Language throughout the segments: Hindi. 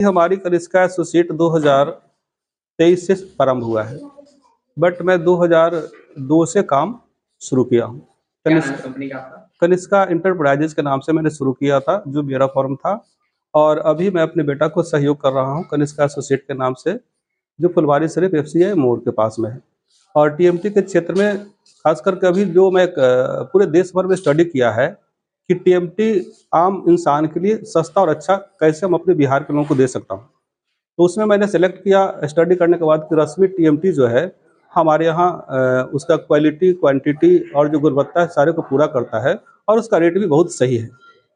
हमारी कनिष्का एसोसिएट 2023 से प्रारंभ हुआ है, बट मैं 2002 से काम शुरू किया हूँ। क्या नाम है कंपनी का आपका? कनिष्का इंटरप्राइजेज के नाम से मैंने शुरू किया था, जो मेरा फर्म था। और अभी मैं अपने बेटा को सहयोग कर रहा हूँ कनिष्का एसोसिएट के नाम से, जो फुलवारी शरीफ एफसीआई मोड़ के पास में है। और टीएमटी के क्षेत्र में खास करके अभी जो मैं पूरे देश भर में स्टडी किया है कि टीएमटी आम इंसान के लिए सस्ता और अच्छा कैसे हम अपने बिहार के लोगों को दे सकता हूँ। तो उसमें मैंने सेलेक्ट किया स्टडी करने के बाद कि रश्मि टीएमटी जो है हमारे यहाँ उसका क्वालिटी, क्वांटिटी और जो गुणवत्ता है सारे को पूरा करता है और उसका रेट भी बहुत सही है।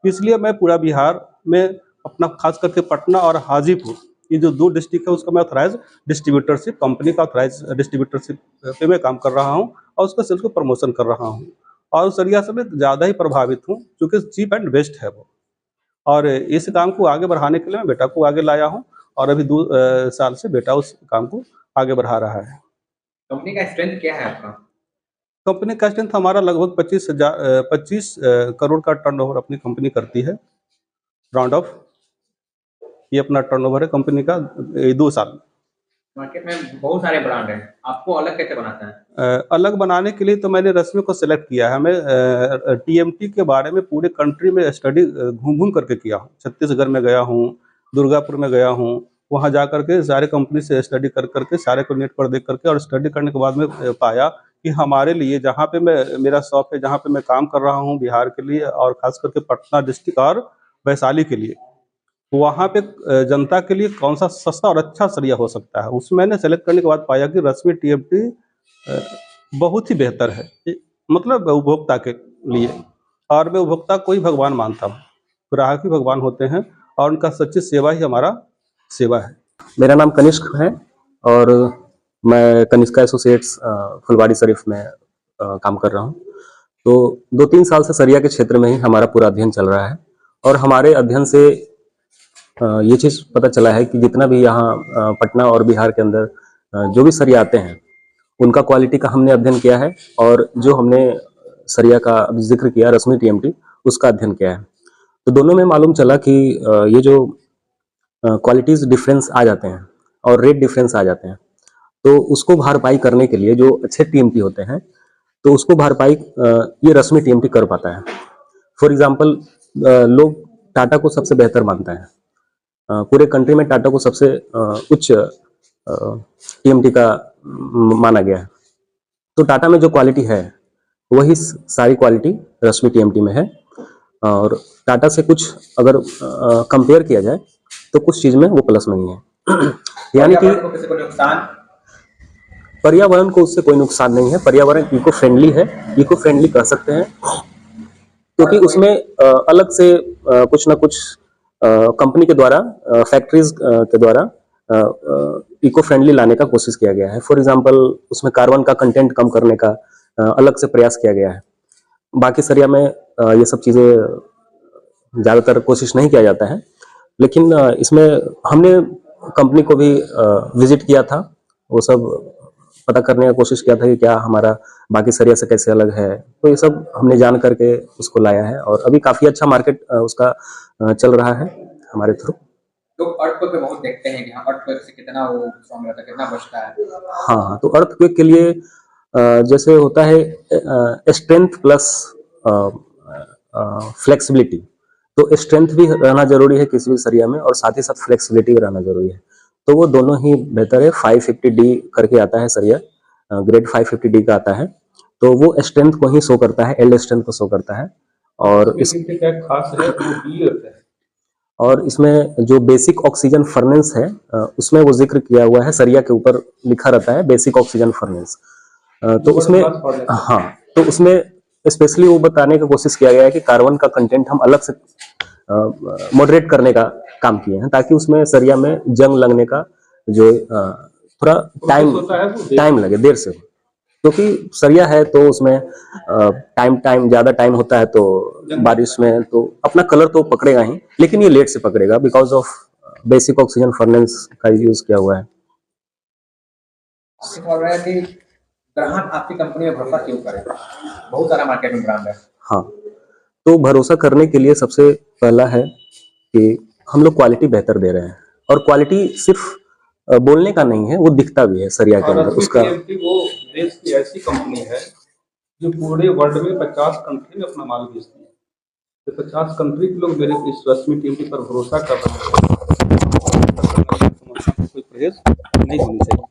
इसलिए मैं पूरा बिहार में अपना खास करके पटना और हाजीपुर, ये जो 2 डिस्ट्रिक्ट है उसका मैं ऑथराइज डिस्ट्रीब्यूटरशिप, कंपनी का ऑथराइज डिस्ट्रीब्यूटरशिप पे मैं काम कर रहा हूँ और उसका सेल्स को प्रमोशन कर रहा हूँ। और उस एरिया से मैं ज़्यादा ही प्रभावित हूँ क्योंकि चीप एंड बेस्ट है वो। और इस काम को आगे बढ़ाने के लिए मैं बेटा को आगे लाया हूँ और अभी 2 साल से बेटा उस काम को आगे बढ़ा रहा है। कंपनी का स्ट्रेंथ क्या है आपका? कंपनी का स्ट्रेंथ हमारा लगभग 25 करोड़ का टर्नओवर अपनी कंपनी करती है, राउंड ऑफ। ये अपना टर्नओवर है कंपनी का 2 साल। मार्केट में बहुत सारे ब्रांड हैं, आपको अलग कैसे बनाता है? अलग बनाने के लिए तो मैंने रश्मि को सिलेक्ट किया है। मैं टीएमटी के बारे में पूरे कंट्री में स्टडी घूम घूम करके किया हूँ। छत्तीसगढ़ में गया हूँ, दुर्गापुर में गया हूँ, वहाँ जा करके सारे कंपनी से स्टडी कर करके सारे को नेट पर देख करके और स्टडी करने के बाद में पाया कि हमारे लिए जहाँ पे मेरा शॉप है, जहाँ पे मैं काम कर रहा हूँ बिहार के लिए और खास करके पटना डिस्ट्रिक्ट और वैशाली के लिए, वहाँ पे जनता के लिए कौन सा सस्ता और अच्छा सरिया हो सकता है। उसमें मैंने सेलेक्ट करने के बाद पाया कि रश्मि टीएमटी बहुत ही बेहतर है, मतलब उपभोक्ता के लिए। और मैं उपभोक्ता को ही भगवान मानता हूँ, ग्राहक ही भगवान होते हैं और उनका सच्ची सेवा ही हमारा सेवा है। मेरा नाम कनिष्क है और मैं कनिष्का एसोसिएट्स फुलवारी शरीफ में काम कर रहा हूँ। तो 2-3 साल से सरिया के क्षेत्र में ही हमारा पूरा अध्ययन चल रहा है और हमारे अध्ययन से ये चीज़ पता चला है कि जितना भी यहाँ पटना और बिहार के अंदर जो भी सरिया आते हैं उनका क्वालिटी का हमने अध्ययन किया है और जो हमने सरिया का अभी जिक्र किया रश्मि टीएमटी, उसका अध्ययन किया है। तो दोनों में मालूम चला कि ये जो क्वालिटीज डिफरेंस आ जाते हैं और रेट डिफरेंस आ जाते हैं, तो उसको भरपाई करने के लिए जो अच्छे टीएमटी होते हैं तो उसको भरपाई ये रश्मि टीएमटी कर पाता है। फॉर एग्जांपल लोग टाटा को सबसे बेहतर मानता है, पूरे कंट्री में टाटा को सबसे उच्च टीएमटी का माना गया है। तो टाटा में जो क्वालिटी है वही सारी क्वालिटी रश्मि टीएमटी में है और टाटा से कुछ अगर कंपेयर किया जाए तो कुछ चीज में वो प्लस नहीं है। यानी कि पर्यावरण को उससे कोई नुकसान नहीं है, पर्यावरण इको फ्रेंडली है, इको फ्रेंडली कह सकते हैं क्योंकि उसमें अलग से कुछ ना कुछ कंपनी के द्वारा, फैक्ट्रीज के द्वारा इको फ्रेंडली लाने का कोशिश किया गया है। फॉर एग्जांपल उसमें कार्बन का कंटेंट कम करने का अलग से प्रयास किया गया है। बाकी सरिया में ये सब चीजें ज्यादातर कोशिश नहीं किया जाता है, लेकिन इसमें हमने कंपनी को भी विजिट किया था, वो सब पता करने का कोशिश किया था कि क्या हमारा बाकी सरिया से कैसे अलग है। तो ये सब हमने जान करके उसको लाया है और अभी काफी अच्छा मार्केट उसका चल रहा है हमारे थ्रू। लोग अर्थक्वेक पे बहुत देखते हैं कि हाँ अर्थक्वेक से कितना वो स्ट्रॉन्ग रहता है, कितना बचता है। हाँ, तो अर्थक्वेक के लिए जैसे होता है स्ट्रेंथ प्लस फ्लेक्सिबिलिटी, तो स्ट्रेंथ भी रहना जरूरी है किसी भी सरिया में और साथ ही साथ फ्लेक्सिबिलिटी भी रहना जरूरी है। तो वो दोनों ही बेहतर है। 550D करके आता है सरिया, ग्रेड 550D का आता है, तो वो स्ट्रेंथ को ही शो करता है, एल्ड स्ट्रेंथ को शो करता है। और इस खास है और इसमें जो बेसिक ऑक्सीजन फर्नेस है उसमें वो जिक्र किया हुआ है, सरिया के ऊपर लिखा रहता है बेसिक ऑक्सीजन फर्नेस। तो उसमें हाँ, तो उसमें स्पेशली वो बताने की कोशिश किया गया है कि कार्बन का कंटेंट हम अलग से मॉडरेट करने का काम किए हैं ताकि उसमें सरिया में जंग लगने का जो थोड़ा टाइम लगे, देर से, क्योंकि सरिया है तो उसमें टाइम ज्यादा टाइम होता है, तो बारिश में तो अपना कलर तो पकड़ेगा ही, लेकिन ये लेट से पकड़ेगा because of basic oxygen furnace का यूज किया हुआ है। ग्राहक आपकी कंपनी में भरोसा क्यों करे? बहुत सारा मार्केट में ब्रांड है। हाँ, तो भरोसा करने के लिए सबसे पहला है कि हम लोग क्वालिटी बेहतर दे रहे हैं। और क्वालिटी सिर्फ बोलने का नहीं है, वो दिखता भी है सरिया के अंदर उसका। वो देश की ऐसी कंपनी है जो पूरे वर्ल्ड में 50 कंट्री में अपना माल बेचती है। तो 50 कंट्री के लोग मेरे इस रश्मि टीएमटी पर भरोसा कर रहे हैं। कोई परहेज नहीं होनी चाहिए।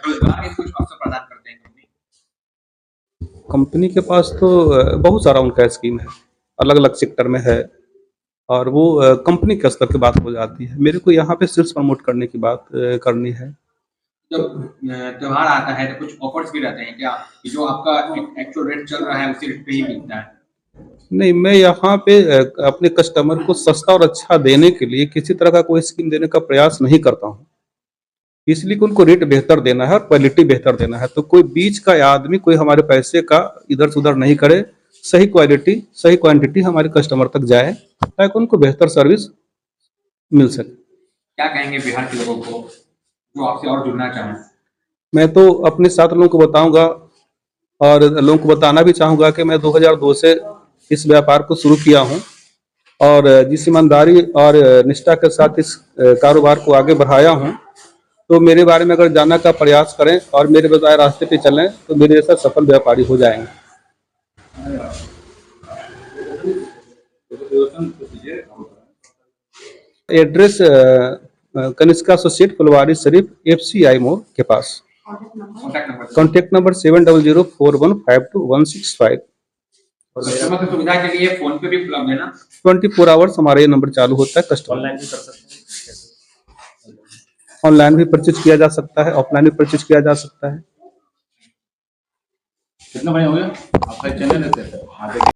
रोजगार के कुछ अवसर प्रदान करते हैं कंपनी के पास तो बहुत सारा उनका स्कीम है, अलग अलग सेक्टर में है, और वो कंपनी के स्तर की बात हो जाती है। मेरे को यहाँ पे सेल्स प्रमोट करने की बात करनी है। जब त्योहार आता है तो कुछ ऑफर्स भी रहते हैं क्या, कि जो आपका एक्चुअल रेट चल रहा है उसी रेट पे ही मिलता है? नहीं, मैं यहाँ पे अपने कस्टमर को सस्ता और अच्छा देने के लिए किसी तरह का कोई स्कीम देने का प्रयास नहीं करता हूँ, इसलिए कि उनको रेट बेहतर देना है और क्वालिटी बेहतर देना है। तो कोई बीच का आदमी कोई हमारे पैसे का इधर से उधर नहीं करे, सही क्वालिटी सही क्वांटिटी हमारे कस्टमर तक जाए ताकि उनको बेहतर सर्विस मिल सके। क्या कहेंगे बिहार के लोगों को जो आपसे और जुड़ना चाहें? मैं मैं तो अपने साथ लोगों को बताऊंगा और लोगों को बताना भी चाहूंगा कि मैं 2002 से इस व्यापार को शुरू किया हूं और जिस ईमानदारी और निष्ठा के साथ इस कारोबार को आगे बढ़ाया हूं। तो मेरे बारे में अगर जानने का प्रयास करें और मेरे बताए रास्ते पे चलें तो मेरे जैसा सफल व्यापारी हो जाएंगे। Address Kanishka associate Phulwari Sharif FCI मोड़ के पास। Contact number contact number 7004152165। और कस्टमर की सुविधा के लिए फोन पे भी उपलब्ध है ना? 24 आवर्स हमारा ये नंबर चालू होता है। कस्टमर ऑनलाइन भी कर सकते हैं, ऑनलाइन भी परचेज किया जा सकता है, ऑफलाइन भी परचेज किया जा सकता है। कितना भाई हो गया आपका चैनल है?